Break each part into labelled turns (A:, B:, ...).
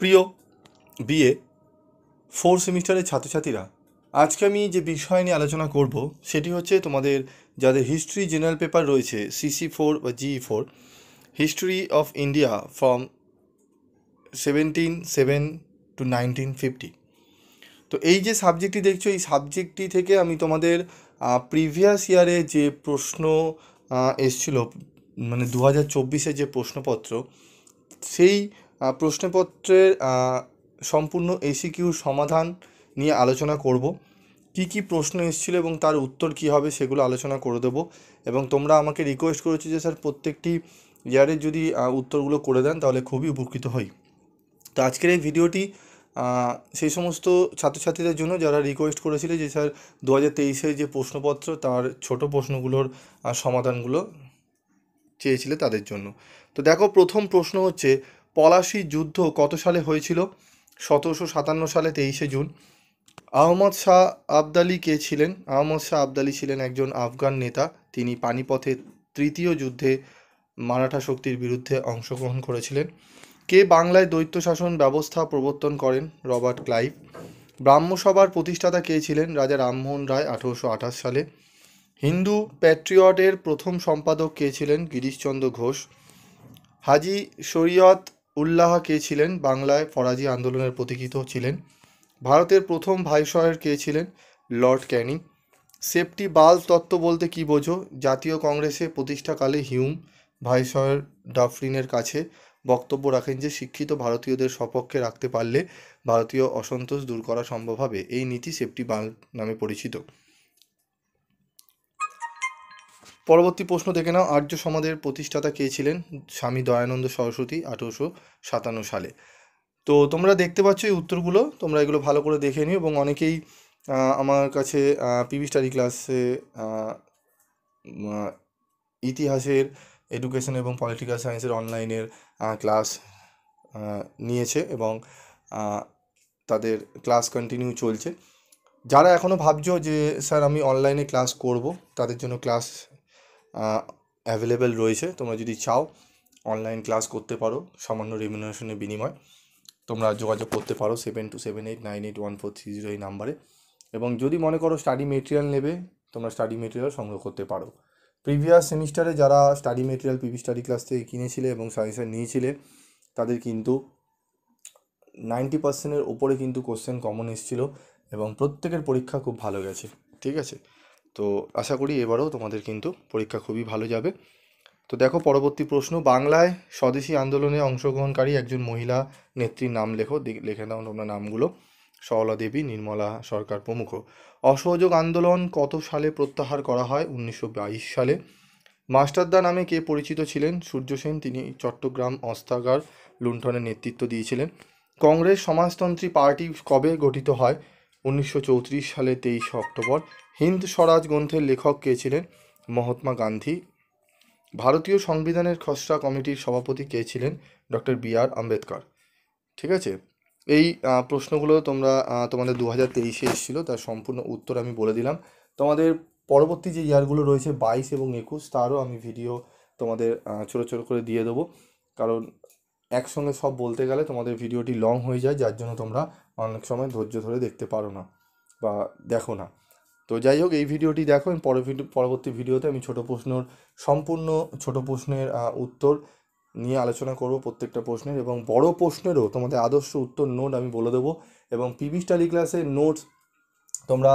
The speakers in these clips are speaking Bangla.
A: প্রিয় বিএ 4 সেমিস্টারের ছাত্রছাত্রীরা, আজকে আমি যে বিষয় নিয়ে আলোচনা করব সেটি হচ্ছে তোমাদের যাদের হিস্ট্রি জেনারেল পেপার রয়েছে CC4 বা GE4, history of India from 1707 to 1950। তো এই যে সাবজেক্টটি দেখছো, এই সাবজেক্টটি থেকে আমি তোমাদের প্রিভিয়াস ইয়ারে যে প্রশ্ন এসছিল, মানে 2024-এর যে প্রশ্নপত্র, সেই প্রশ্নপত্রের সম্পূর্ণ এসিকিউর সমাধান নিয়ে আলোচনা করব। কি কি প্রশ্ন এসেছিল এবং তার উত্তর কী হবে সেগুলো আলোচনা করে দেবো। এবং তোমরা আমাকে রিকোয়েস্ট করেছো যে স্যার প্রত্যেকটি ইয়ারের যদি উত্তরগুলো করে দেন তাহলে খুবই উপকৃত হই। তো আজকের এই ভিডিওটি সেই সমস্ত ছাত্রছাত্রীদের জন্য যারা রিকোয়েস্ট করেছিল যে স্যার 2023-এর যে প্রশ্নপত্র তার ছোট প্রশ্নগুলোর সমাধানগুলো চেয়েছিলে তাদের জন্য। তো দেখো, প্রথম প্রশ্ন হচ্ছে, পলাশী যুদ্ধ কত সালে হয়েছিল? 1757 সালে 23শে জুন। আহমদ শাহ আবদালি কে ছিলেন? আহমদ শাহ আবদালি ছিলেন একজন আফগান নেতা। তিনি পানিপথের তৃতীয় যুদ্ধে মারাঠা শক্তির বিরুদ্ধে অংশগ্রহণ করেছিলেন। কে বাংলায় দ্বৈত শাসন ব্যবস্থা প্রবর্তন করেন? Robert Clive. ব্রাহ্মসভার প্রতিষ্ঠাতা কে ছিলেন? রাজা রামমোহন রায় 1828 সালে। হিন্দু প্যাট্রিয়টের প্রথম সম্পাদক কে ছিলেন? গিরিশচন্দ্র ঘোষ। হাজি শরিয়ত উল্লাহ কে ছিলেন? বাংলায় ফরাজি আন্দোলনের প্রতীকিত ছিলেন। ভারতের প্রথম ভাইসরয় কে ছিলেন? লর্ড ক্যানিং। সেফটি বাল্ব তত্ত্ব বলতে কী বোঝো? জাতীয় কংগ্রেসে প্রতিষ্ঠাকালে হিউম ভাইসরয় ডাফরিনের কাছে বক্তব্য রাখেন যে শিক্ষিত ভারতীয়দের সপক্ষে রাখতে পারলে ভারতীয় অসন্তোষ দূর করা সম্ভব হবে। এই নীতি সেফটি বাল্ব নামে পরিচিত। পরবর্তী প্রশ্ন দেখে নাও, আর্য সমাজের প্রতিষ্ঠাতা কে ছিলেন? স্বামী দয়ানন্দ সরস্বতী 1857 সালে। তো তোমরা দেখতে পাচ্ছ এই উত্তরগুলো, তোমরা এগুলো ভালো করে দেখে নিও। এবং অনেকেই আমার কাছে পিভি স্টাডি ক্লাসে ইতিহাসের, এডুকেশন এবং পলিটিক্যাল সায়েন্সের অনলাইনের ক্লাস নিয়েছে এবং তাদের ক্লাস কন্টিনিউ চলছে। যারা এখনও ভাবছো যে স্যার আমি অনলাইনে ক্লাস করব, তাদের জন্য ক্লাস অ্যাভেলেবেল রয়েছে। তোমরা যদি চাও অনলাইন ক্লাস করতে পারো সামান্য রেমিউনারেশনের বিনিময়। তোমরা যোগাযোগ করতে পারো 7278981430 এই নাম্বারে। এবং যদি মনে করো স্টাডি মেটেরিয়াল নেবে, তোমরা স্টাডি মেটেরিয়াল সংগ্রহ করতে পারো। প্রিভিয়াস সেমিস্টারে যারা study material PV study class থেকে কিনেছিলে এবং সাজেশন নিয়েছিলে, তাদের কিন্তু 90%-এর ওপরে কিন্তু কোশ্চেন কমন এসেছিলো এবং প্রত্যেকের পরীক্ষা খুব ভালো গেছে। ঠিক আছে, তো আশা করি এবারেও তোমাদের কিন্তু পরীক্ষা খুবই ভালো যাবে। তো দেখো, পরবর্তী প্রশ্ন, বাংলায় স্বদেশী আন্দোলনে অংশগ্রহণকারী একজন মহিলা নেত্রীর নাম লেখো। লিখে নাও তোমরা নামগুলো: সরলা দেবী, নির্মলা সরকার প্রমুখ। অসহযোগ আন্দোলন কত সালে প্রত্যাহার করা হয়? 1922 সালে। মাস্টারদা নামে কে পরিচিত ছিলেন? সূর্য সেন। তিনি চট্টগ্রাম অস্ত্রাগার লুণ্ঠনের নেতৃত্ব দিয়েছিলেন। কংগ্রেস সমাজতন্ত্রী পার্টি কবে গঠিত হয়? 1934 সালে 23 অক্টোবর। হিন্দ স্বরাজ গ্রন্থের লেখক কে ছিলেন? মহাত্মা গান্ধী। ভারতীয় সংবিধানের খসড়া কমিটির সভাপতি কে ছিলেন? Doctor BR Ambedkar. ঠিক আছে, এই প্রশ্নগুলো তোমরা তোমাদের 2023-এ এসেছিলো, তার সম্পূর্ণ উত্তর আমি বলে দিলাম। তোমাদের পরবর্তী যে ইয়ারগুলো রয়েছে 22 এবং 21, তারও আমি ভিডিও তোমাদের ছোটো ছোটো করে দিয়ে দেবো। কারণ একসঙ্গে সব বলতে গেলে তোমাদের ভিডিওটি লং হয়ে যায়, যার জন্য তোমরা অনেক সময় ধৈর্য ধরে দেখতে পারো না বা দেখো না। তো যাই হোক, এই ভিডিওটি দেখো। পরবর্তী ভিডিওতে আমি সম্পূর্ণ ছোট প্রশ্নের উত্তর নিয়ে আলোচনা করব, প্রত্যেকটা প্রশ্নের। এবং বড় প্রশ্নেরও তোমাদের আদর্শ উত্তর নোট আমি বলে দেবো। এবং পিভি স্টাডি ক্লাসের নোটস তোমরা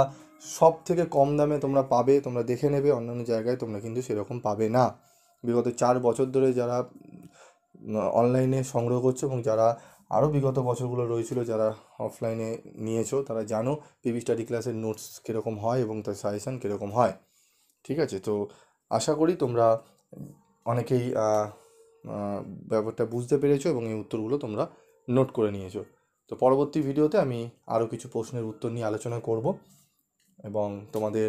A: সব থেকে কম দামে তোমরা পাবে, তোমরা দেখে নেবে। অন্যান্য জায়গায় তোমরা কিন্তু সেরকম পাবে না। বিগত 4 বছর ধরে যারা অনলাইনে সংগ্রহ করছো এবং যারা আরও বিগত বছরগুলো রয়েছিল যারা অফলাইনে নিয়েছো, তারা জানো পিভি স্টাডি ক্লাসের নোটস কীরকম হয় এবং তার সাজেশান কীরকম হয়। ঠিক আছে, তো আশা করি তোমরা অনেকেই ব্যাপারটা বুঝতে পেরেছো এবং এই উত্তরগুলো তোমরা নোট করে নিয়েছো। তো পরবর্তী ভিডিওতে আমি আরও কিছু প্রশ্নের উত্তর নিয়ে আলোচনা করব। এবং তোমাদের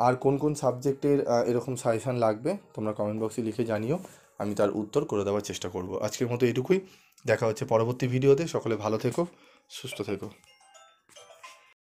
A: আর কোন কোন সাবজেক্টের এরকম সাজেশান লাগবে তোমরা কমেন্ট বক্সে লিখে জানিও, আমি তার উত্তর করে দেওয়ার চেষ্টা করব। আজকের মতো এটুকুই, দেখা হচ্ছে পরবর্তী ভিডিওতে। সকলে ভালো থেকো, সুস্থ থেকো।